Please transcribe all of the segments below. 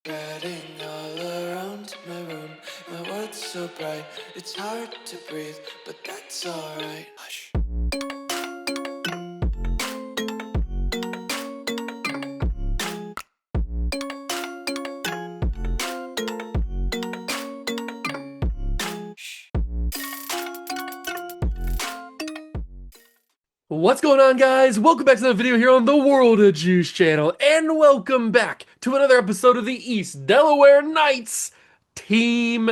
Spreading all around my room, my world's so bright, it's hard to breathe, but that's alright. Hush. What's going on, guys? Welcome back to another video here on the World of Juice channel, and welcome back to another episode of the East Delaware Knights Team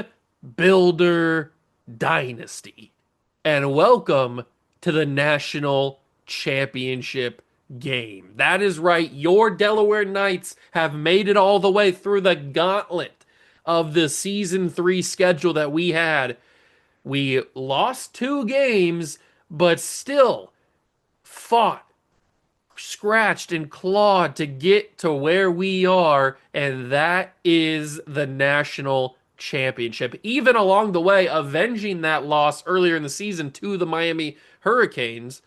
Builder Dynasty. And welcome to the National Championship game. That is right, your Delaware Knights have made it all the way through the gauntlet of the Season 3 schedule that we had. We lost 2 games, but still fought, scratched, and clawed to get to where we are, and that is the national championship. Even along the way, avenging that loss earlier in the season to the Miami Hurricanes.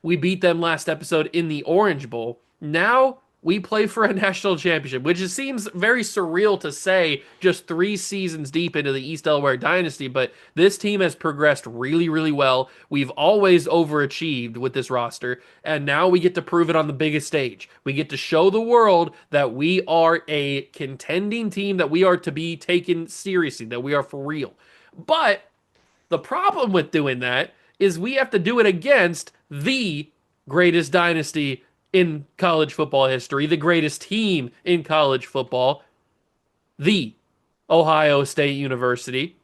We beat them last episode in the Orange Bowl. Now we play for a national championship, which seems very surreal to say just 3 seasons deep into the East Delaware Dynasty, but this team has progressed really, really well. We've always overachieved with this roster, and now we get to prove it on the biggest stage. We get to show the world that we are a contending team, that we are to be taken seriously, that we are for real. But the problem with doing that is we have to do it against the greatest dynasty in college football history, the greatest team in college football, the Ohio State University.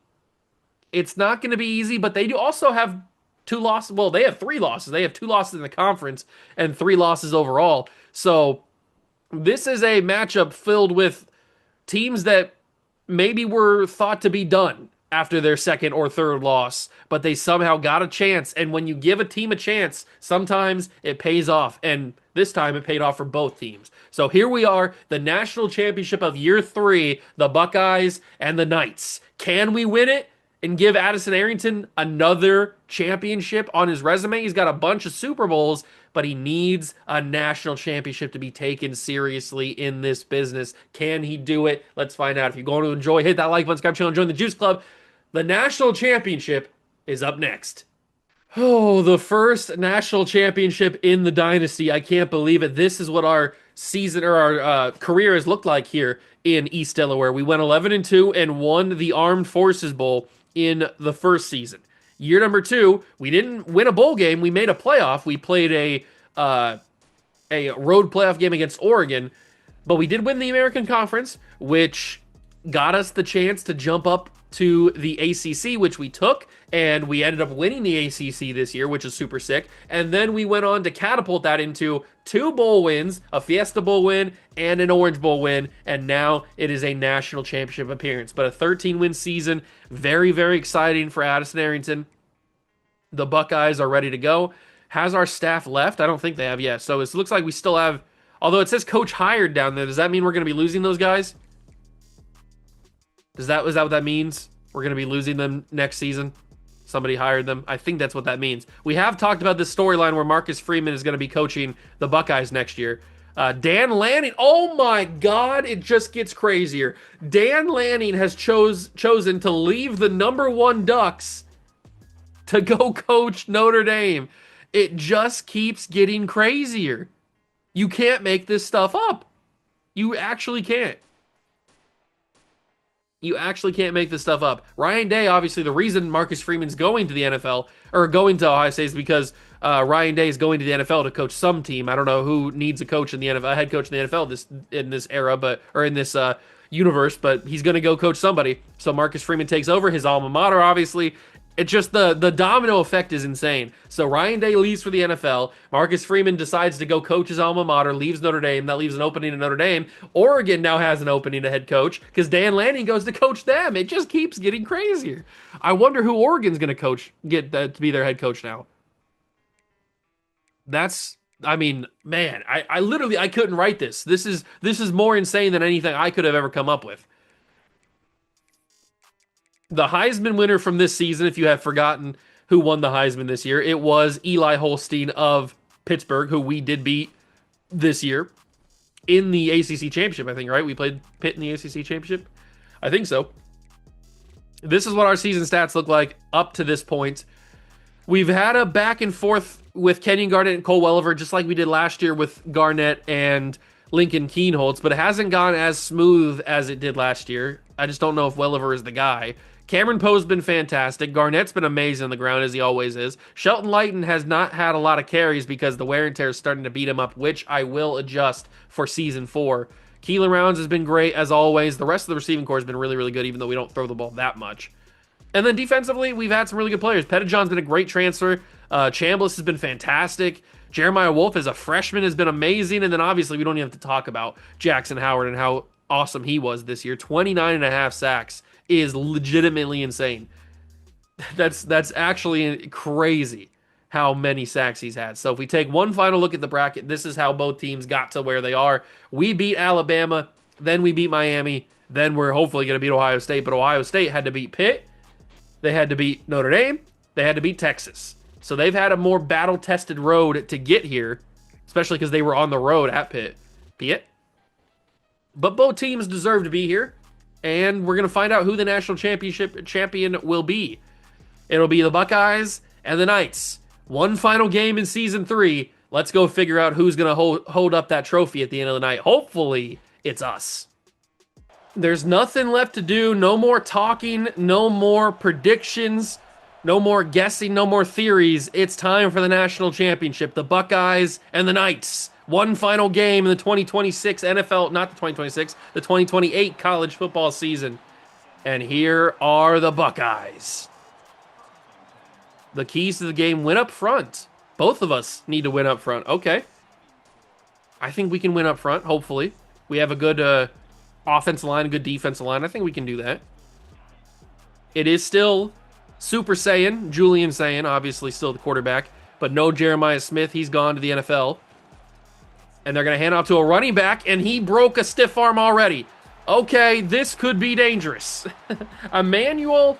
It's not going to be easy, but they do also have 2 losses. Well, they have 3 losses. They have 2 losses in the conference and 3 losses overall. So this is a matchup filled with teams that maybe were thought to be done after their second or third loss, but they somehow got a chance. And when you give a team a chance, sometimes it pays off. And this time it paid off for both teams. So here we are, the national championship of year 3, the Buckeyes and the Knights. Can we win it and give Addison Arrington another championship on his resume? He's got a bunch of Super Bowls, but he needs a national championship to be taken seriously in this business. Can he do it? Let's find out. If you're going to enjoy, hit that like button, subscribe channel, and join the Juice Club. The national championship is up next. Oh, the first national championship in the dynasty. I can't believe it. This is what our season or our career has looked like here in East Delaware. We went 11-2 and won the Armed Forces Bowl in the first season. Year number 2, we didn't win a bowl game. We made a playoff. We played a road playoff game against Oregon, but we did win the American Conference, which got us the chance to jump up to the ACC, which we took, and we ended up winning the ACC this year, which is super sick. And then we went on to catapult that into 2 bowl wins, a Fiesta Bowl win and an Orange Bowl win, and now it is a national championship appearance. But a 13-win season, very, very exciting for Addison Arrington. The Buckeyes are ready to go. Has our staff left? I don't think they have yet. So it looks like we still have, although it says coach hired down there, does that mean we're going to be losing those guys? Is that what that means? We're going to be losing them next season? Somebody hired them? I think that's what that means. We have talked about this storyline where Marcus Freeman is going to be coaching the Buckeyes next year. Dan Lanning, oh my God, it just gets crazier. Dan Lanning has chosen to leave the #1 Ducks to go coach Notre Dame. It just keeps getting crazier. You can't make this stuff up. You actually can't. You actually can't make this stuff up. Ryan Day, obviously, the reason Marcus Freeman's going to the NFL, or going to Ohio State, is because Ryan Day is going to the NFL to coach some team. I don't know who needs a coach in the NFL, a head coach in the NFL in this era, or in this universe, but he's going to go coach somebody. So Marcus Freeman takes over his alma mater, obviously. It's just the domino effect is insane. So Ryan Day leaves for the NFL. Marcus Freeman decides to go coach his alma mater, leaves Notre Dame. That leaves an opening at Notre Dame. Oregon now has an opening to head coach because Dan Lanning goes to coach them. It just keeps getting crazier. I wonder who Oregon's going to get to be their head coach now. I mean, man, I literally, I couldn't write this. This is more insane than anything I could have ever come up with. The Heisman winner from this season, if you have forgotten who won the Heisman this year, it was Eli Holstein of Pittsburgh, who we did beat this year. in the ACC championship, I think, right? We played Pitt in the ACC championship. I think so. This is what our season stats look like up to this point. We've had a back and forth with Kenyon Garnett and Cole Welliver, just like we did last year with Garnett and Lincoln Keenholz, but it hasn't gone as smooth as it did last year. I just don't know if Welliver is the guy. Cameron Poe's been fantastic. Garnett's been amazing on the ground, as he always is. Shelton Lighton has not had a lot of carries because the wear and tear is starting to beat him up, which I will adjust for Season 4. Keelan Rounds has been great, as always. The rest of the receiving core has been really, really good, even though we don't throw the ball that much. And then defensively, we've had some really good players. Pettijohn's been a great transfer. Chambliss has been fantastic. Jeremiah Wolf as a freshman has been amazing. And then obviously we don't even have to talk about Jackson Howard and how awesome he was this year. 29.5 sacks is legitimately insane. That's actually crazy how many sacks he's had. So if we take one final look at the bracket, this is how both teams got to where they are. We beat Alabama, then we beat Miami, then we're hopefully going to beat Ohio State. But Ohio State had to beat Pitt. They had to beat Notre Dame. They had to beat Texas. So they've had a more battle-tested road to get here, especially because they were on the road at Pitt. But both teams deserve to be here, and we're going to find out who the national champion will be. It'll be the Buckeyes and the Knights. One final game in Season 3. Let's go figure out who's going to hold up that trophy at the end of the night. Hopefully, it's us. There's nothing left to do. No more talking. No more predictions. No more guessing. No more theories. It's time for the national championship. The Buckeyes and the Knights. One final game in the 2026 NFL, not the 2026, the 2028 college football season. And here are the Buckeyes. The keys to the game: win up front. Both of us need to win up front. Okay. I think we can win up front, hopefully. We have a good offensive line, a good defensive line. I think we can do that. It is still Super Saiyan, Julian Saiyan, obviously still the quarterback, but no Jeremiah Smith. He's gone to the NFL. And they're going to hand off to a running back, and he broke a stiff arm already. Okay, this could be dangerous. Emmanuel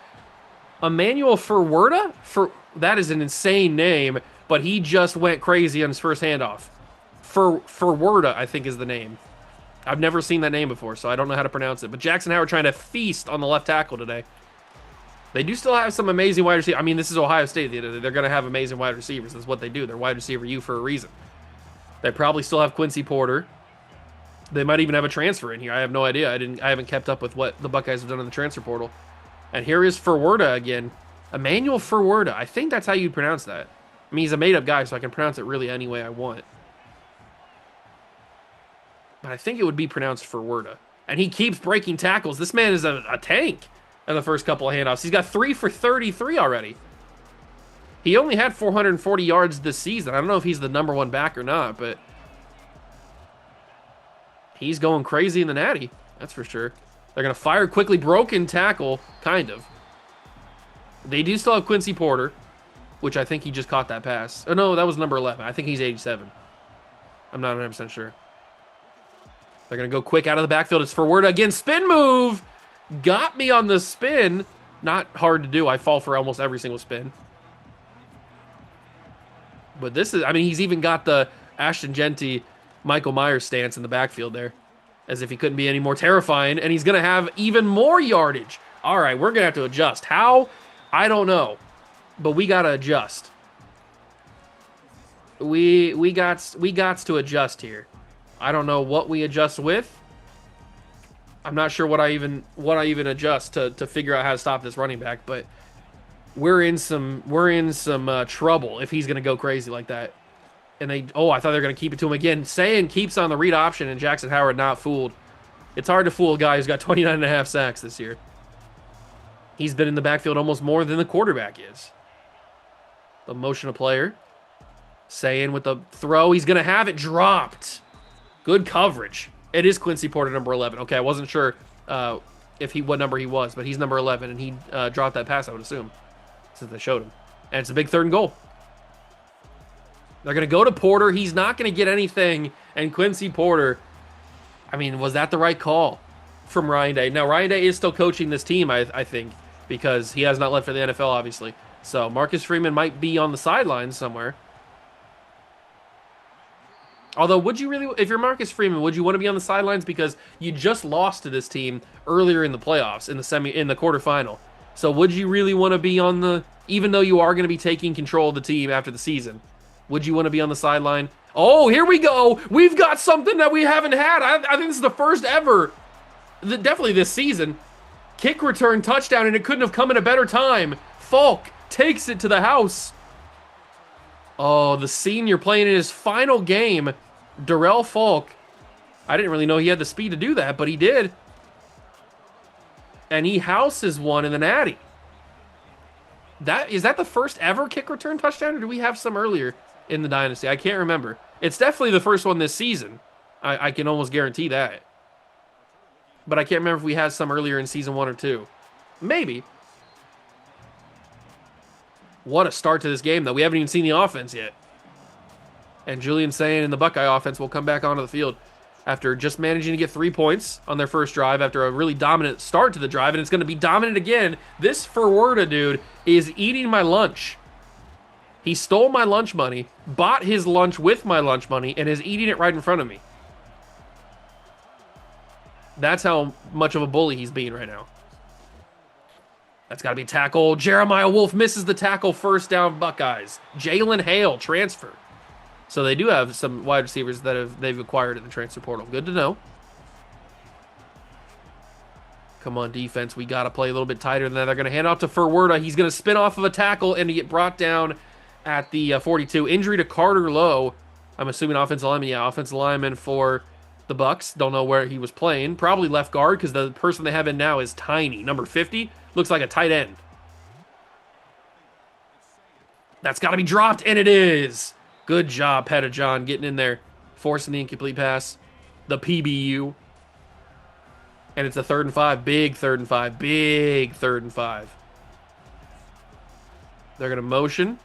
Ferwerda? That is an insane name, but he just went crazy on his first handoff. Ferwerda, I think, is the name. I've never seen that name before, so I don't know how to pronounce it. But Jackson Howard trying to feast on the left tackle today. They do still have some amazing wide receivers. I mean, this is Ohio State. They're going to have amazing wide receivers. That's what they do. They're wide receiver U for a reason. They probably still have Quincy Porter. They might even have a transfer in here. I have no idea. I haven't kept up with what the Buckeyes have done in the transfer portal. And here is Ferwerda again. Emmanuel Ferwerda. I think that's how you pronounce that. I mean, he's a made-up guy, so I can pronounce it really any way I want. But I think it would be pronounced Ferwerda. And he keeps breaking tackles. This man is a tank in the first couple of handoffs. He's got 3 for 33 already. He only had 440 yards this season. I don't know if he's the #1 back or not, but he's going crazy in the natty. That's for sure. They're going to fire quickly. Broken tackle, kind of. They do still have Quincy Porter, which I think he just caught that pass. Oh, no, that was number 11. I think he's 87. I'm not 100% sure. They're going to go quick out of the backfield. It's Ferwerda again. Spin move. Got me on the spin. Not hard to do. I fall for almost every single spin. But this is, I mean, he's even got the Ashton Genty, Michael Myers stance in the backfield there. As if he couldn't be any more terrifying. And he's going to have even more yardage. All right, we're going to have to adjust. How? I don't know. But we got to adjust. We got to adjust here. I don't know what we adjust with. I'm not sure what I even adjust to figure out how to stop this running back, but we're in some trouble if he's going to go crazy like that. And I thought they were going to keep it to him again. Sayin keeps on the read option, and Jackson Howard not fooled. It's hard to fool a guy who's got 29.5 sacks this year. He's been in the backfield almost more than the quarterback is. The motion of player. Sayin with the throw. He's going to have it dropped. Good coverage. It is Quincy Porter, number 11. Okay, I wasn't sure what number he was, but he's number 11, and he dropped that pass, I would assume, since they showed him. And it's a big 3rd and goal. They're going to go to Porter. He's not going to get anything. And Quincy Porter, I mean, was that the right call from Ryan Day? Now, Ryan Day is still coaching this team, I think, because he has not left for the NFL, obviously. So Marcus Freeman might be on the sidelines somewhere. Although, would you really, if you're Marcus Freeman, would you want to be on the sidelines because you just lost to this team earlier in the playoffs in the quarterfinal? So would you really want to be on the, even though you are going to be taking control of the team after the season, would you want to be on the sideline? Oh, here we go. We've got something that we haven't had. I think this is the first ever, definitely this season, kick return touchdown, and it couldn't have come at a better time. Falk takes it to the house. Oh, the senior playing in his final game, Darrell Falk. I didn't really know he had the speed to do that, but he did. And he houses one in the natty. Is that the first ever kick return touchdown, or do we have some earlier in the Dynasty? I can't remember. It's definitely the first one this season. I can almost guarantee that. But I can't remember if we had some earlier in season 1 or 2. Maybe. What a start to this game, though. We haven't even seen the offense yet. And Julian Sayin and the Buckeye offense will come back onto the field after just managing to get 3 points on their first drive after a really dominant start to the drive, and it's going to be dominant again. This Ferwerda dude is eating my lunch. He stole my lunch money, bought his lunch with my lunch money, and is eating it right in front of me. That's how much of a bully he's being right now. That's got to be a tackle. Jeremiah Wolf misses the tackle, first down Buckeyes. Jalen Hale, transfer. So they do have some wide receivers that they've acquired in the transfer portal. Good to know. Come on, defense. We got to play a little bit tighter than that. They're going to hand off to Ferwerda. He's going to spin off of a tackle and to get brought down at the 42. Injury to Carter Lowe. I'm assuming offensive lineman. Yeah, offensive lineman for the Bucks. Don't know where he was playing. Probably left guard because the person they have in now is tiny. Number 50. Looks like a tight end. That's got to be dropped, and it is. Good job, Pettijohn, getting in there, forcing the incomplete pass. The PBU. And it's a 3rd and 5. Big 3rd and 5. Big 3rd and 5. They're going to motion.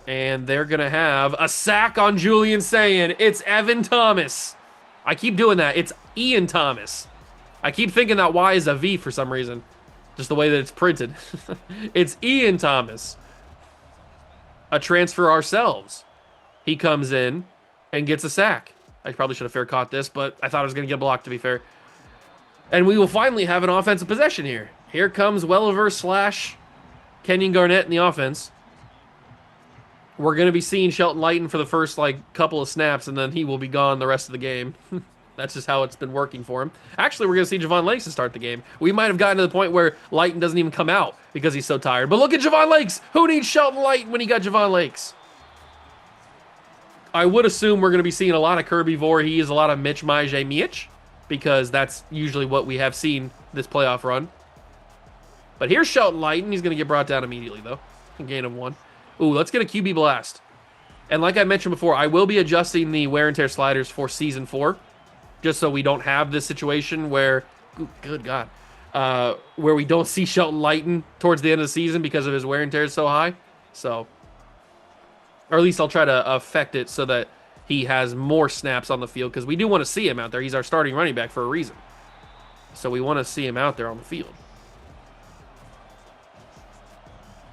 And they're going to have a sack on Julian Sayin. It's Evan Thomas. I keep doing that. It's Ian Thomas. I keep thinking that Y is a V for some reason. Just the way that it's printed. It's Ian Thomas. A transfer ourselves. He comes in and gets a sack. I probably should have fair caught this, but I thought I was going to get blocked, to be fair. And we will finally have an offensive possession here. Here comes Welliver / Kenyon Garnett in the offense. We're going to be seeing Shelton Lighton for the first couple of snaps, and then he will be gone the rest of the game. That's just how it's been working for him. Actually, we're going to see Javon Lakes to start the game. We might have gotten to the point where Lighton doesn't even come out because he's so tired. But look at Javon Lakes. Who needs Shelton Lighton when he got Javon Lakes? I would assume we're going to be seeing a lot of Kirby Voorhees, a lot of Mitch Mitch, because that's usually what we have seen this playoff run. But here's Shelton Lighton. He's going to get brought down immediately, though. Gain of 1. Ooh, let's get a QB blast. And like I mentioned before, I will be adjusting the wear and tear sliders for Season 4. Just so we don't have this situation where, good God, where we don't see Shelton Lighton towards the end of the season because of his wear and tear so high. So, or at least I'll try to affect it so that he has more snaps on the field because we do want to see him out there. He's our starting running back for a reason. So we want to see him out there on the field.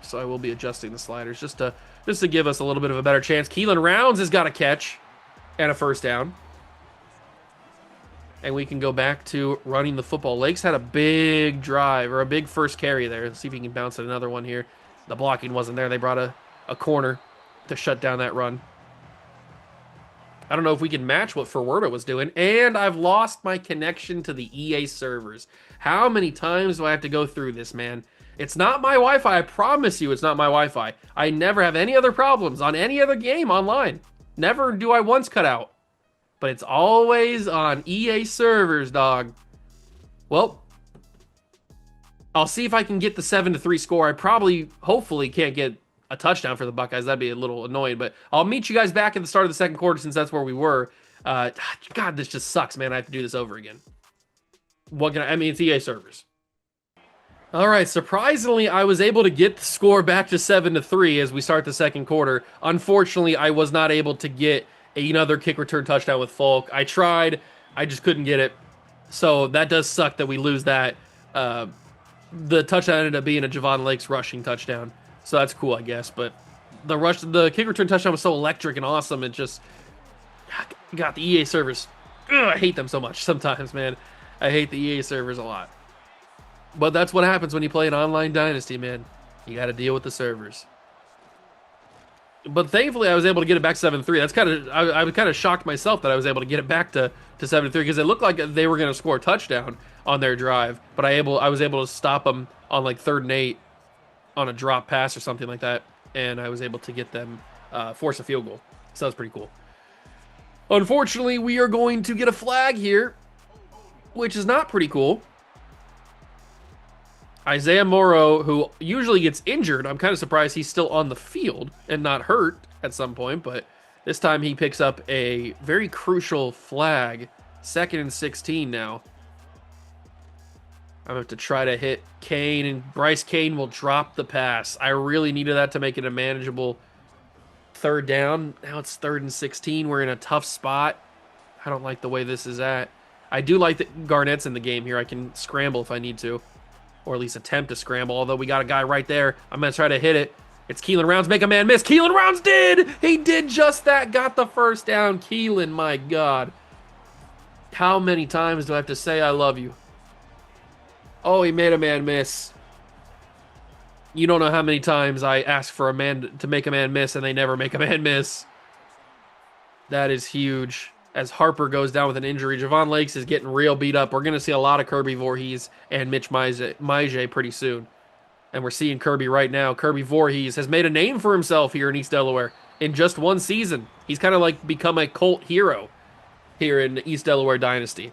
So I will be adjusting the sliders just to give us a little bit of a better chance. Keelan Rounds has got a catch and a first down. And we can go back to running the football. Lakes had a big drive, or a big first carry there. Let's see if he can bounce at another one here. The blocking wasn't there. They brought a corner to shut down that run. I don't know if we can match what Ferwerda was doing. And I've lost my connection to the EA servers. How many times do I have to go through this, man? It's not my Wi-Fi. I promise you it's not my Wi-Fi. I never have any other problems on any other game online. Never do I once cut out. But it's always on EA servers, dog. Well, I'll see if I can get the 7-3 score. I probably, hopefully, can't get a touchdown for the Buckeyes. That'd be a little annoying. But I'll meet you guys back at the start of the second quarter since that's where we were. God, this just sucks, man. I have to do this over again. I mean, it's EA servers. All right, surprisingly, I was able to get the score back to 7-3 as we start the second quarter. Unfortunately, I was not able to get another kick return touchdown with Falk. I tried. I just couldn't get it. So that does suck that we lose that. The touchdown ended up being a Javon Lakes rushing touchdown. So that's cool, I guess. But the kick return touchdown was so electric and awesome. It just, God, the EA servers. Ugh, I hate them so much sometimes, man. I hate the EA servers a lot. But that's what happens when you play an online Dynasty, man. You got to deal with the servers. But thankfully, I was able to get it back 7-3. That's kind of I was kind of shocked myself that I was able to get it back to 7-3 because it looked like they were going to score a touchdown on their drive, but I was able to stop them on like 3rd and 8 on a drop pass or something like that, and I was able to get them force a field goal. So that was pretty cool. Unfortunately, we are going to get a flag here, which is not pretty cool. Isaiah Morrow, who usually gets injured, I'm kind of surprised he's still on the field and not hurt at some point, but this time he picks up a very crucial flag. 2nd and 16 now. I'm going to have to try to hit Kane, and Bryce Kane will drop the pass. I really needed that to make it a manageable 3rd down. Now it's 3rd and 16. We're in a tough spot. I don't like the way this is at. I do like that Garnett's in the game here. I can scramble if I need to, or at least attempt to scramble, although we got a guy right there. I'm going to try to hit it. It's Keelan Rounds. Make a man miss. Keelan Rounds did! He did just that. Got the 1st down. Keelan, my God. How many times do I have to say I love you? Oh, he made a man miss. You don't know how many times I ask for a man to make a man miss, and they never make a man miss. That is huge. As Harper goes down with an injury, Javon Lakes is getting real beat up. We're going to see a lot of Kirby Voorhees and Mitch Maije pretty soon. And we're seeing Kirby right now. Kirby Voorhees has made a name for himself here in East Delaware in just 1 season. He's kind of like become a cult hero here in East Delaware Dynasty.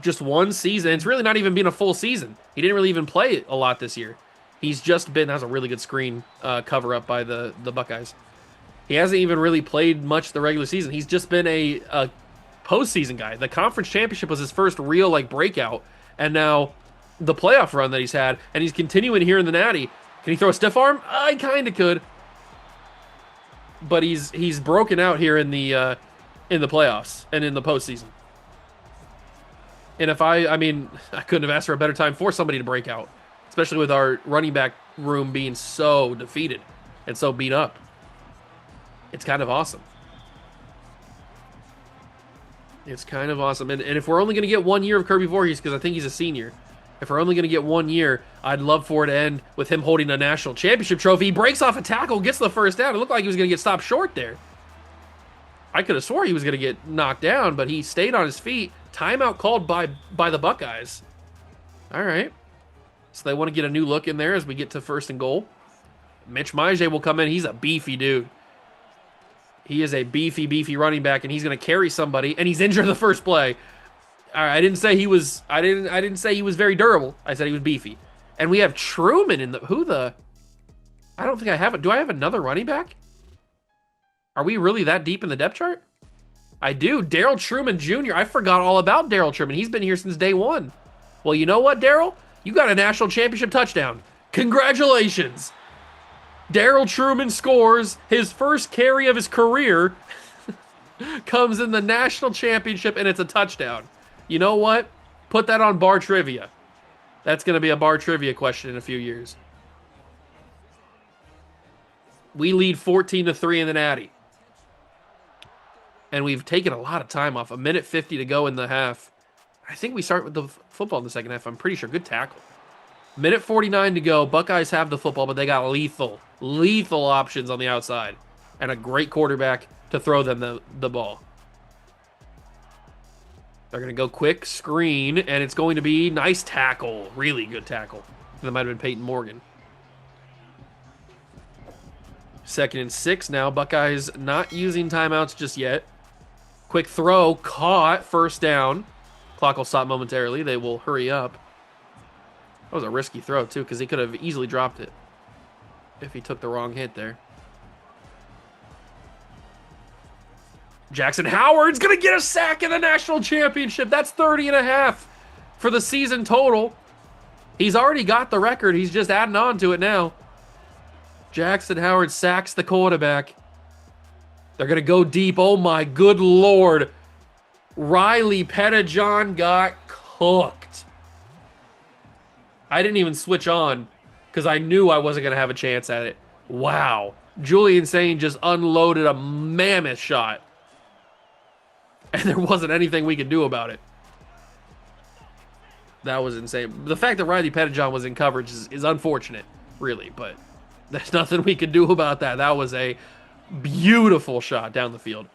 Just 1 season. It's really not even been a full season. He didn't really even play a lot this year. He's just been, that was a really good screen cover up by the Buckeyes. He hasn't even really played much the regular season. He's just been a postseason guy. The conference championship was his first real like breakout, and now the playoff run that he's had, and he's continuing here in the Natty. Can he throw a stiff arm? I kind of could, but he's broken out here in the playoffs and in the postseason. And if I mean, I couldn't have asked for a better time for somebody to break out, especially with our running back room being so defeated and so beat up. It's kind of awesome. It's kind of awesome. And if we're only going to get 1 year of Kirby Voorhees, because I think he's a senior, if we're only going to get 1 year, I'd love for it to end with him holding a national championship trophy. He breaks off a tackle, gets the 1st down. It looked like he was going to get stopped short there. I could have swore he was going to get knocked down, but he stayed on his feet. Timeout called by the Buckeyes. All right. So they want to get a new look in there as we get to 1st and goal. Mitch Maije will come in. He's a beefy dude. He is a beefy running back, and he's going to carry somebody, and he's injured the first play. All right, I didn't say he was. I didn't say he was very durable. I said he was beefy. And we have Truman in the. I don't think I have it. Do I have another running back? Are we really that deep in the depth chart? I do. Daryl Truman Jr. I forgot all about Daryl Truman. He's been here since day 1. Well, you know what, Daryl? You got a national championship touchdown. Congratulations. Daryl Truman scores his first carry of his career, comes in the national championship, and it's a touchdown. You know what? Put that on bar trivia. That's going to be a bar trivia question in a few years. We lead 14-3 in the Natty. And we've taken a lot of time off. 1:50 to go in the half. I think we start with the football in the second half. I'm pretty sure. Good tackle. 1:49 to go. Buckeyes have the football, but they got lethal options on the outside. And a great quarterback to throw them the ball. They're going to go quick screen, and it's going to be nice tackle. Really good tackle. That might have been Peyton Morgan. 2nd and 6 now. Buckeyes not using timeouts just yet. Quick throw, caught, 1st down. Clock will stop momentarily. They will hurry up. That was a risky throw, too, because he could have easily dropped it if he took the wrong hit there. Jackson Howard's going to get a sack in the national championship. That's 30.5 for the season total. He's already got the record. He's just adding on to it now. Jackson Howard sacks the quarterback. They're going to go deep. Oh, my good Lord. Riley Pettijohn got cooked. I didn't even switch on because I knew I wasn't going to have a chance at it. Wow. Julian Sane just unloaded a mammoth shot. and there wasn't anything we could do about it. That was insane. The fact that Riley Pettijohn was in coverage is unfortunate, really, but there's nothing we could do about that. That was a beautiful shot down the field.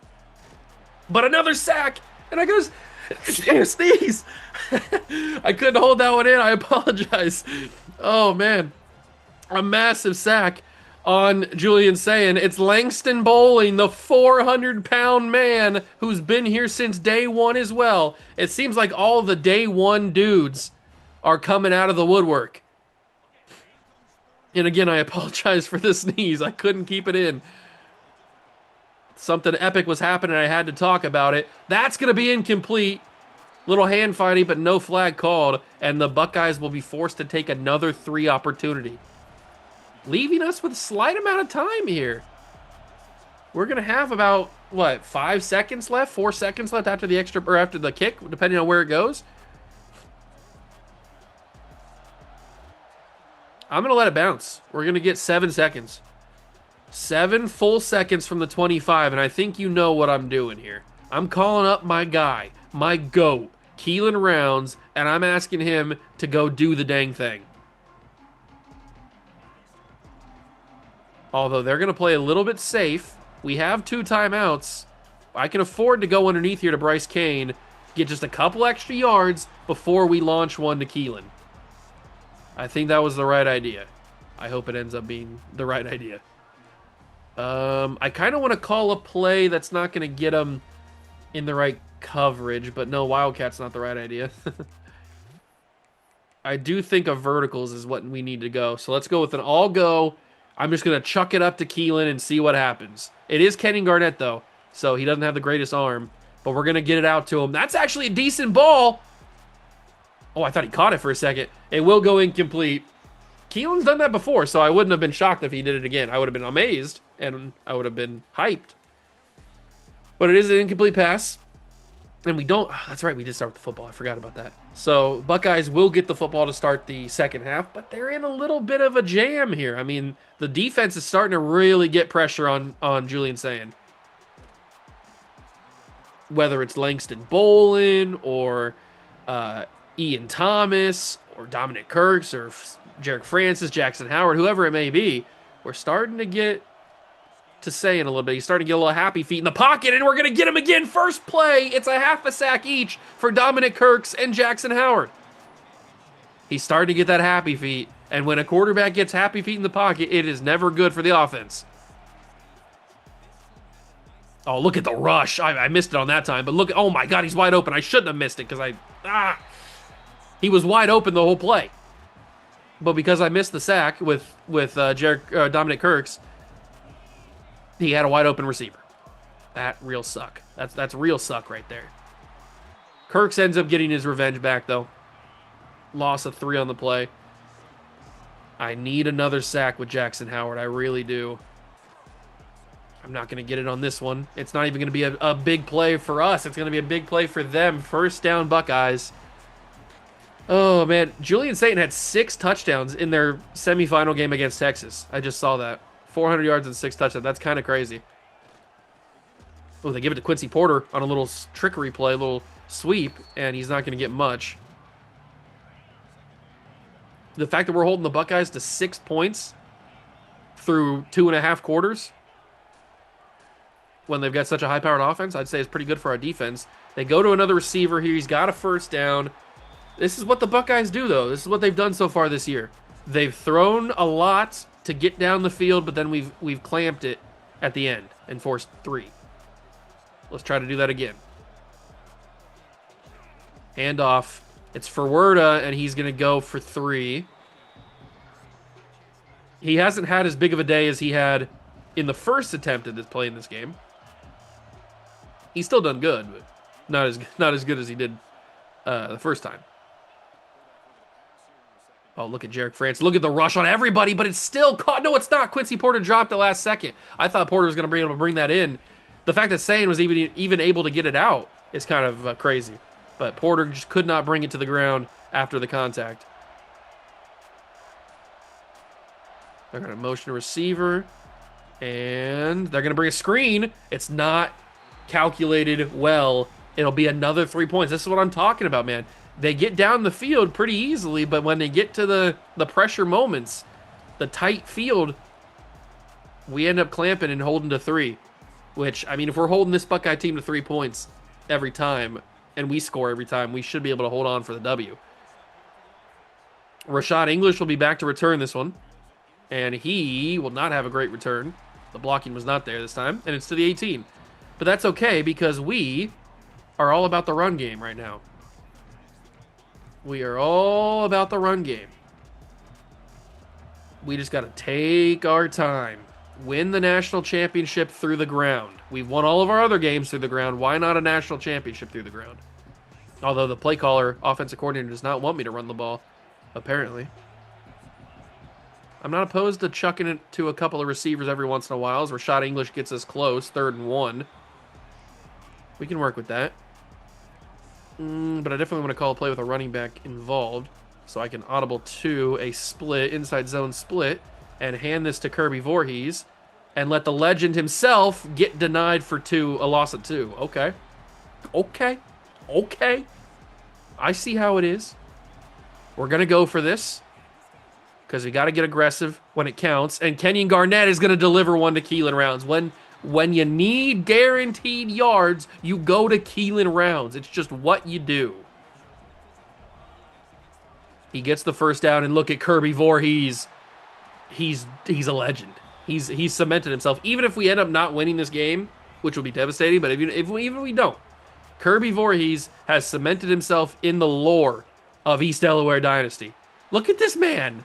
But another sack, and I goes, sneeze. I couldn't hold that one in. I apologize. Oh, man. A massive sack on Julian Sayin. It's Langston Bowling, the 400-pound man who's been here since day one as well. It seems like all the day one dudes are coming out of the woodwork. And again, I apologize for the sneeze. I couldn't keep it in. Something epic was happening. I had to talk about it. That's going to be incomplete. Little hand fighting, but no flag called. And the Buckeyes will be forced to take another 3 opportunity, leaving us with a slight amount of time here. We're going to have about, what, 5 seconds left? 4 seconds left after the extra, or after the kick, depending on where it goes. I'm going to let it bounce. We're going to get 7 seconds. 7 full seconds from the 25, and I think you know what I'm doing here. I'm calling up my guy, my GOAT, Keelan Rounds, and I'm asking him to go do the dang thing. Although they're going to play a little bit safe. We have 2 timeouts. I can afford to go underneath here to Bryce Kane, get just a couple extra yards before we launch one to Keelan. I think that was the right idea. I hope it ends up being the right idea. I kind of want to call a play that's not going to get him in the right coverage, but no, Wildcat's not the right idea. I do think of verticals is what we need to go. So let's go with an all-go. I'm just going to chuck it up to Keelan and see what happens. It is Kenyon Garnett, though, so he doesn't have the greatest arm, but we're going to get it out to him. That's actually a decent ball. Oh, I thought he caught it for a second. It will go incomplete. Keelan's done that before, so I wouldn't have been shocked if he did it again. I would have been amazed, and I would have been hyped. But it is an incomplete pass. And we don't... Oh, that's right, we did start with the football. I forgot about that. So Buckeyes will get the football to start the second half, but they're in a little bit of a jam here. I mean, the defense is starting to really get pressure on Julian Sayin. Whether it's Langston Bolin or Ian Thomas or Dominic Kirks or Jarek Francis, Jackson Howard, whoever it may be, we're starting to get to Sayin a little bit. He's starting to get a little happy feet in the pocket, and we're going to get him again. First play, it's a half a sack each for Dominic Kirks and Jackson Howard. He's starting to get that happy feet, and when a quarterback gets happy feet in the pocket, it is never good for the offense. Oh, look at the rush. I missed it on that time, but look, oh my God, he's wide open. I shouldn't have missed it because he was wide open the whole play. But because I missed the sack with Dominic Kirks, he had a wide open receiver. That real suck. That's real suck right there. Kirks ends up getting his revenge back, though. Loss of 3 on the play. I need another sack with Jackson Howard. I really do. I'm not going to get it on this one. It's not even going to be a big play for us. It's going to be a big play for them. First down, Buckeyes. Oh, man. Julian Sayin had 6 touchdowns in their semifinal game against Texas. I just saw that. 400 yards and 6 touchdowns. That's kind of crazy. Oh, they give it to Quincy Porter on a little trickery play, a little sweep, and he's not going to get much. The fact that we're holding the Buckeyes to 6 points through 2.5 quarters when they've got such a high-powered offense, I'd say is pretty good for our defense. They go to another receiver here. He's got a first down. This is what the Buckeyes do, though. This is what they've done so far this year. They've thrown a lot to get down the field, but then we've clamped it at the end and forced 3. Let's try to do that again. Hand off. It's Ferwerda, and he's going to go for 3. He hasn't had as big of a day as he had in the first attempt at this play in this game. He's still done good, but not as good as he did the first time. Oh, look at Jarek Francis. Look at the rush on everybody, but it's still caught. No, it's not. Quincy Porter dropped it last second. I thought Porter was going to be able to bring that in. The fact that Sayin was even able to get it out is kind of crazy. But Porter just could not bring it to the ground after the contact. They're going to motion a receiver, and they're going to bring a screen. It's not calculated well It'll be another 3 points. This is what I'm talking about, man. They get down the field pretty easily, but when they get to the pressure moments, the tight field, we end up clamping and holding to 3. Which, I mean, if we're holding this Buckeye team to 3 points every time, and we score every time, we should be able to hold on for the W. Rashad English will be back to return this one, and he will not have a great return. The blocking was not there this time, and it's to the 18. But that's okay, because we are all about the run game right now. We are all about the run game. We just got to take our time. Win the national championship through the ground. We've won all of our other games through the ground. Why not a national championship through the ground? Although the play caller, offensive coordinator, does not want me to run the ball, apparently. I'm not opposed to chucking it to a couple of receivers every once in a while as Rashad English gets us close, 3rd and 1. We can work with that. But I definitely want to call a play with a running back involved so I can audible to a split, inside zone split, and hand this to Kirby Voorhees and let the legend himself get denied for a loss of 2. Okay. I see how it is. We're going to go for this because we got to get aggressive when it counts. And Kenyon Garnett is going to deliver one to Keelan Rounds. When you need guaranteed yards, you go to Keelan Rounds. It's just what you do. He gets the first down, and look at Kirby Voorhees. He's a legend. He's cemented himself. Even if we end up not winning this game, which would be devastating, but even we don't, Kirby Voorhees has cemented himself in the lore of East Delaware Dynasty. Look at this man.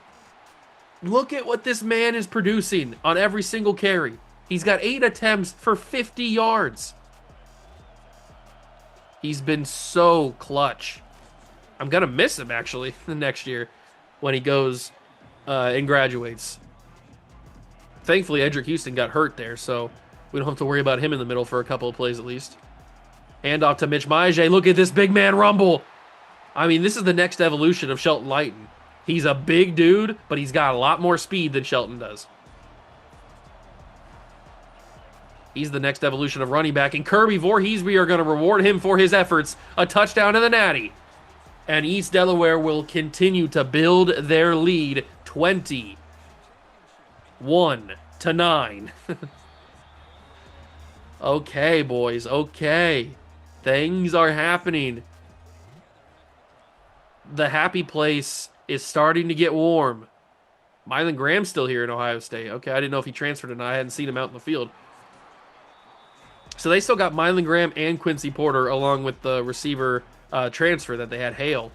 Look at what this man is producing on every single carry. He's got 8 attempts for 50 yards. He's been so clutch. I'm going to miss him, actually, the next year when he goes and graduates. Thankfully, Edric Houston got hurt there, so we don't have to worry about him in the middle for a couple of plays at least. Hand off to Mitch Maije. Look at this big man rumble. I mean, this is the next evolution of Shelton Lighton. He's a big dude, but he's got a lot more speed than Shelton does. He's the next evolution of running back. And Kirby Voorhees, we are going to reward him for his efforts. A touchdown to the Natty. And East Delaware will continue to build their lead 21-9. Okay, boys. Okay. Things are happening. The happy place is starting to get warm. Mylan Graham's still here in Ohio State. Okay, I didn't know if he transferred or not. I hadn't seen him out in the field. So they still got Mylan Graham and Quincy Porter along with the receiver transfer that they had, Hale.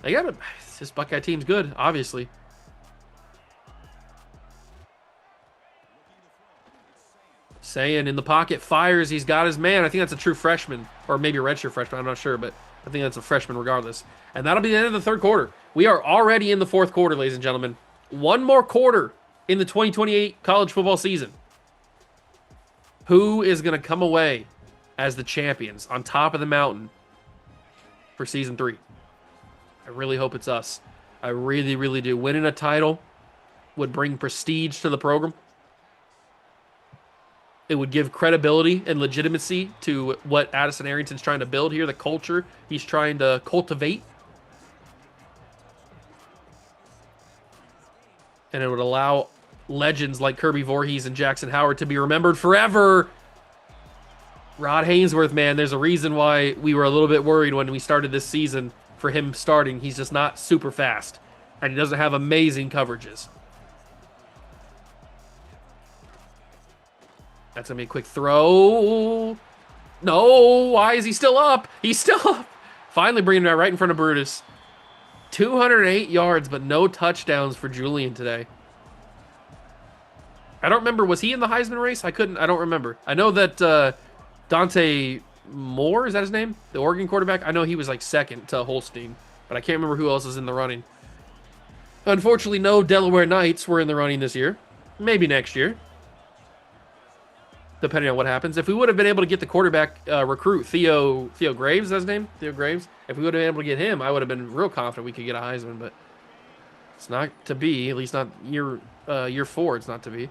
They got this Buckeye team's good, obviously. Sayin in the pocket, fires. He's got his man. I think that's a true freshman, or maybe a redshirt freshman. I'm not sure, but I think that's a freshman regardless. And that'll be the end of the 3rd quarter. We are already in the 4th quarter, ladies and gentlemen. One more quarter in the 2028 college football season. Who is going to come away as the champions on top of the mountain for season 3? I really hope it's us. I really, really do. Winning a title would bring prestige to the program. It would give credibility and legitimacy to what Addison Arrington's trying to build here, the culture he's trying to cultivate. And it would allow legends like Kirby Voorhees and Jackson Howard to be remembered forever. Rod Hainsworth, man, there's a reason why we were a little bit worried when we started this season for him starting. He's just not super fast, and he doesn't have amazing coverages. That's going to be a quick throw. No, why is he still up? He's still up. Finally bringing it right in front of Brutus. 208 yards, but no touchdowns for Julian today. I don't remember. Was he in the Heisman race? I don't remember. I know that Dante Moore, is that his name? The Oregon quarterback? I know he was like second to Holstein, but I can't remember who else is in the running. Unfortunately, no Delaware Knights were in the running this year. Maybe next year, depending on what happens. If we would have been able to get the quarterback recruit, Theo Graves, is that his name? Theo Graves. If we would have been able to get him, I would have been real confident we could get a Heisman, but it's not to be. At least not year 4. It's not to be.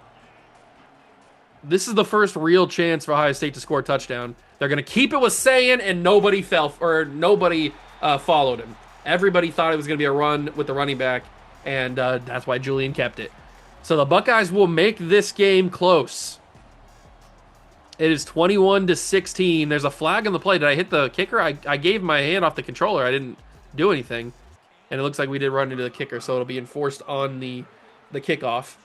This is the first real chance for Ohio State to score a touchdown. They're going to keep it with Sayin, and nobody followed him. Everybody thought it was going to be a run with the running back, and that's why Julian kept it. So the Buckeyes will make this game close. It is 21-16. There's a flag on the play. Did I hit the kicker? I gave my hand off the controller. I didn't do anything. And it looks like we did run into the kicker, so it'll be enforced on the kickoff.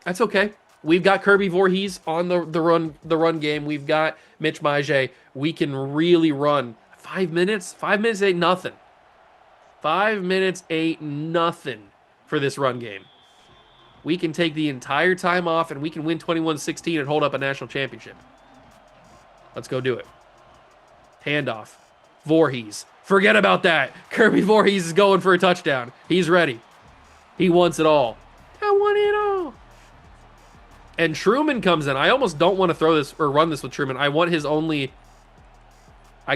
That's okay. We've got Kirby Voorhees on the run game. We've got Mitch Maje. We can really run. 5 minutes? 5 minutes ain't nothing. 5 minutes ain't nothing for this run game. We can take the entire time off and we can win 21-16 and hold up a national championship. Let's go do it. Handoff. Voorhees. Forget about that. Kirby Voorhees is going for a touchdown. He's ready. He wants it all. I want it all. And Truman comes in. I almost don't want to throw this or run this with Truman. I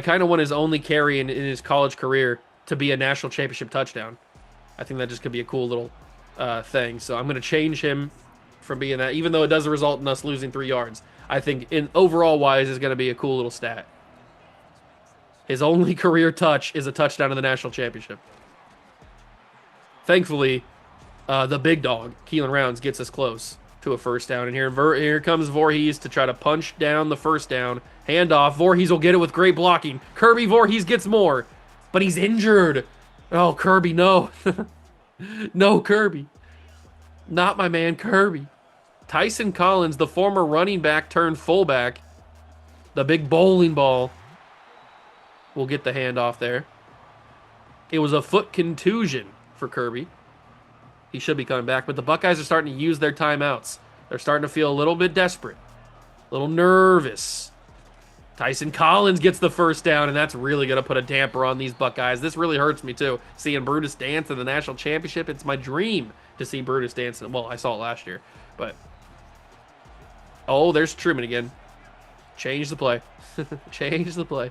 kind of want his only carry in his college career to be a national championship touchdown. I think that just could be a cool little thing. So I'm going to change him from being that, even though it does result in us losing 3 yards. I think in overall wise is going to be a cool little stat. His only career touch is a touchdown in the national championship. Thankfully, the big dog, Keelan Rounds, gets us close to a first down. And here comes Voorhees to try to punch down the first down. Handoff. Voorhees will get it with great blocking. Kirby Voorhees gets more, but he's injured. Oh, Kirby, no. No, Kirby. Not my man, Kirby. Tyson Collins, the former running back turned fullback, the big bowling ball, will get the handoff there. It was a foot contusion for Kirby. He should be coming back, but the Buckeyes are starting to use their timeouts. They're starting to feel a little bit desperate, a little nervous. Tyson Collins gets the first down, and that's really going to put a damper on these Buckeyes. This really hurts me, too. Seeing Brutus dance in the national championship, it's my dream to see Brutus dance. Well, I saw it last year, but... Oh, there's Truman again. Change the play. Change the play.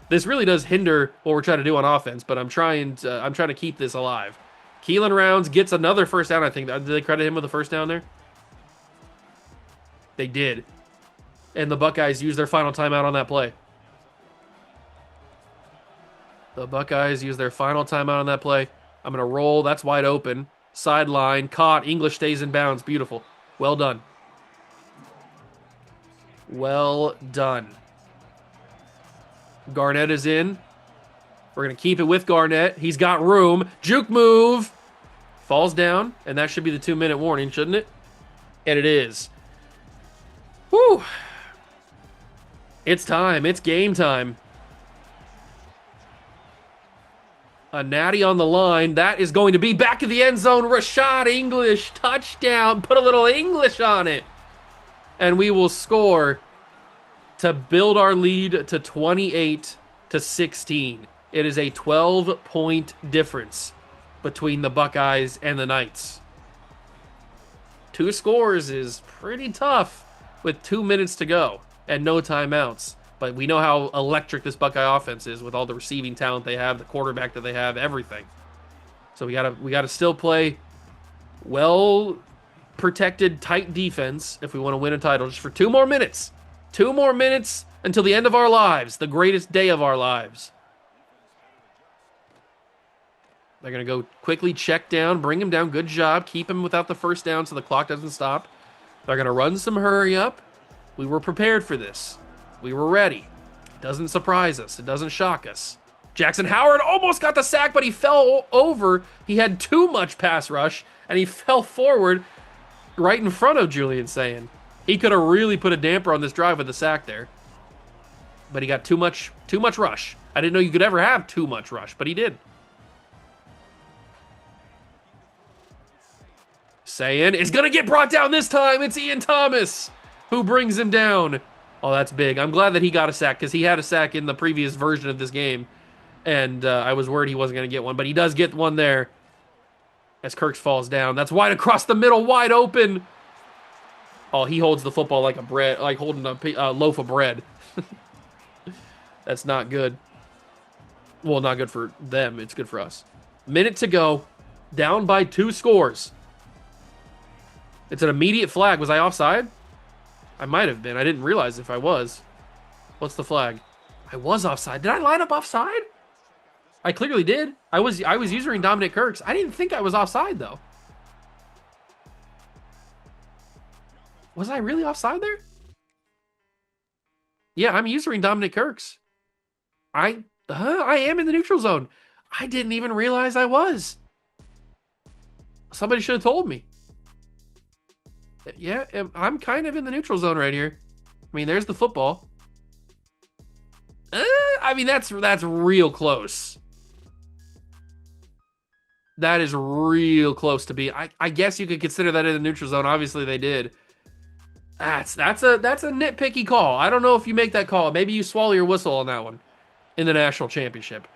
This really does hinder what we're trying to do on offense, but I'm trying to keep this alive. Keelan Rounds gets another first down, I think. Did they credit him with a first down there? They did. And the Buckeyes use their final timeout on that play. The Buckeyes use their final timeout on that play. I'm going to roll. That's wide open. Sideline. Caught. English stays in bounds. Beautiful. Well done. Well done. Garnett is in. We're going to keep it with Garnett. He's got room. Juke move. Falls down. And that should be the 2-minute warning, shouldn't it? And it is. Whew. It's time. It's game time. A natty on the line. That is going to be back in the end zone. Rashad English. Touchdown. Put a little English on it. And we will score to build our lead to 28-16. It is a 12-point difference between the Buckeyes and the Knights. 2 scores is pretty tough with 2 minutes to go and no timeouts. But we know how electric this Buckeye offense is with all the receiving talent they have, the quarterback that they have, everything. So we gotta still play well protected, tight defense if we want to win a title just for 2 more minutes. 2 more minutes until the end of our lives, the greatest day of our lives. They're going to go quickly check down, bring him down. Good job. Keep him without the first down so the clock doesn't stop. They're going to run some hurry up. We were prepared for this. We were ready. It doesn't surprise us. It doesn't shock us. Jackson Howard almost got the sack, but he fell over. He had too much pass rush, and he fell forward right in front of Julian Sayin. He could have really put a damper on this drive with the sack there. But he got too much rush. I didn't know you could ever have too much rush, but he did. Sayin is going to get brought down this time. It's Ian Thomas who brings him down. Oh, that's big. I'm glad that he got a sack because he had a sack in the previous version of this game. And I was worried he wasn't going to get one, but he does get one there as Kirks falls down. That's wide across the middle, wide open. Oh, he holds the football like holding a loaf of bread. That's not good. Well, not good for them. It's good for us. Minute to go. Down by 2 scores. It's an immediate flag. Was I offside? I might have been. I didn't realize if I was. What's the flag? I was offside. Did I line up offside? I clearly did. I was using Dominic Kirks. I didn't think I was offside though. Was I really offside there? Yeah, I'm using Dominic Kirks. I am in the neutral zone. I didn't even realize I was. Somebody should have told me. Yeah, I'm kind of in the neutral zone right here. I mean, there's the football. I mean, that's real close. That is real close to be. I guess you could consider that in the neutral zone. Obviously, they did. That's a nitpicky call. I don't know if you make that call. Maybe you swallow your whistle on that one in the national championship.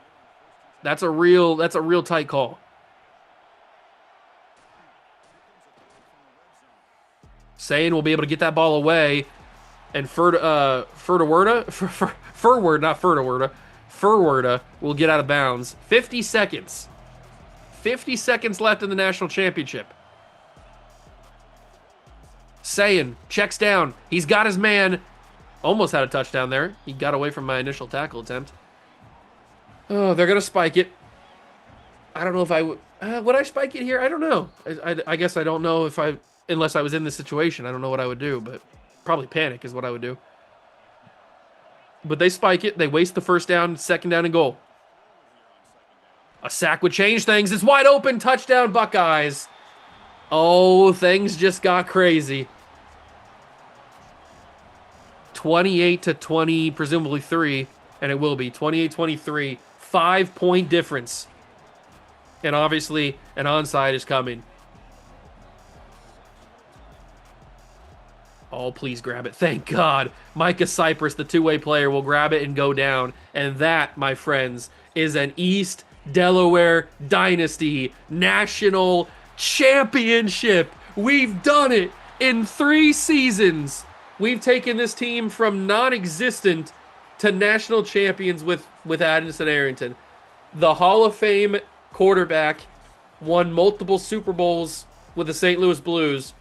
That's a real tight call. Saying we'll be able to get that ball away, and Furwerda will get out of bounds. 50 seconds. 50 seconds left in the national championship. Saying checks down. He's got his man. Almost had a touchdown there. He got away from my initial tackle attempt. Oh, they're going to spike it. I don't know if I would. Would I spike it here? I don't know. I guess I don't know if I, unless I was in this situation. I don't know what I would do, but probably panic is what I would do. But they spike it. They waste the first down, second down and goal. A sack would change things. It's wide open. Touchdown, Buckeyes. Oh, things just got crazy. 28-20, presumably 3, and it will be 28-23. 5-point difference. And obviously, an onside is coming. Oh, please grab it. Thank God. Micah Cypress, the two-way player, will grab it and go down. And that, my friends, is an East Delaware Dynasty National Championship. We've done it in 3 seasons. We've taken this team from non-existent to national champions with Addison Arrington. The Hall of Fame quarterback won multiple Super Bowls with the St. Louis Blues.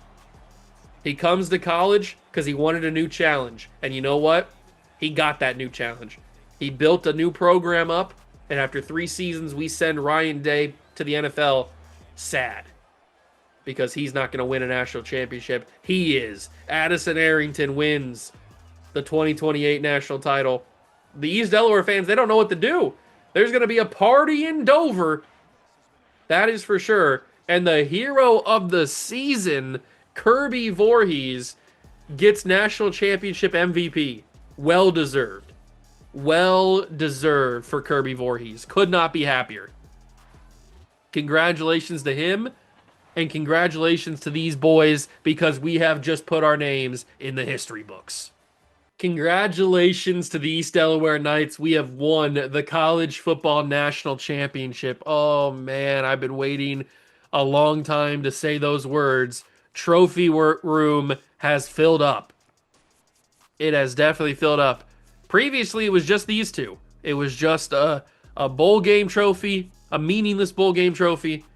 He comes to college because he wanted a new challenge. And you know what? He got that new challenge. He built a new program up, and after 3 seasons, we send Ryan Day to the NFL. Sad. Because he's not going to win a national championship. He is. Addison Arrington wins the 2028 national title. The East Delaware fans, they don't know what to do. There's going to be a party in Dover. That is for sure. And the hero of the season, Kirby Voorhees, gets national championship MVP. Well deserved. Well deserved for Kirby Voorhees. Could not be happier. Congratulations to him. And congratulations to these boys, because we have just put our names in the history books. Congratulations to the East Delaware Knights. We have won the College Football National Championship. Oh, man, I've been waiting a long time to say those words. Trophy room has filled up. It has definitely filled up. Previously, it was just these two. It was just a bowl game trophy, a meaningless bowl game trophy,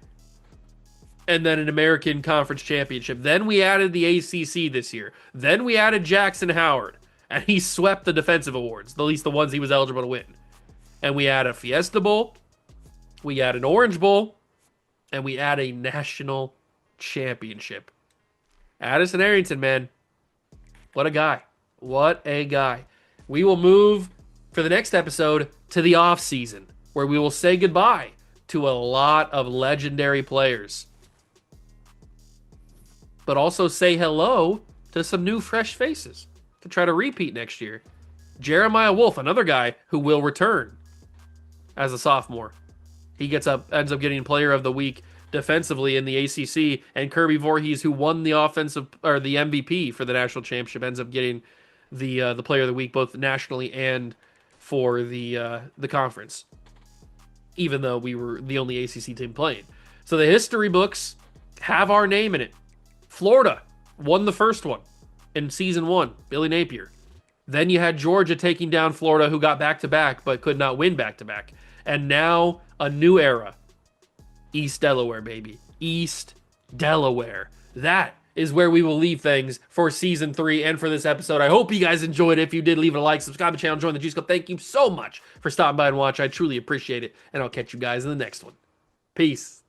and then an American Conference Championship. Then we added the ACC this year. Then we added Jackson Howard, and he swept the defensive awards, at least the ones he was eligible to win. And we add a Fiesta Bowl, we add an Orange Bowl, and we add a national championship. Addison Arrington, man. What a guy. What a guy. We will move for the next episode to the off season, where we will say goodbye to a lot of legendary players, but also say hello to some new fresh faces to try to repeat next year. Jeremiah Wolf, another guy who will return as a sophomore. He ends up getting Player of the Week defensively in the ACC, and Kirby Voorhees, who won the offensive or the MVP for the national championship, ends up getting the Player of the Week both nationally and for the conference, even though we were the only ACC team playing. So the history books have our name in it. Florida won the first one in season 1, Billy Napier. Then you had Georgia taking down Florida, who got back-to-back but could not win back-to-back. And now a new era. East Delaware, baby. East Delaware. That is where we will leave things for season 3 and for this episode. I hope you guys enjoyed it. If you did, leave it a like, subscribe to the channel, join the Juice Club. Thank you so much for stopping by and watching. I truly appreciate it, and I'll catch you guys in the next one. Peace.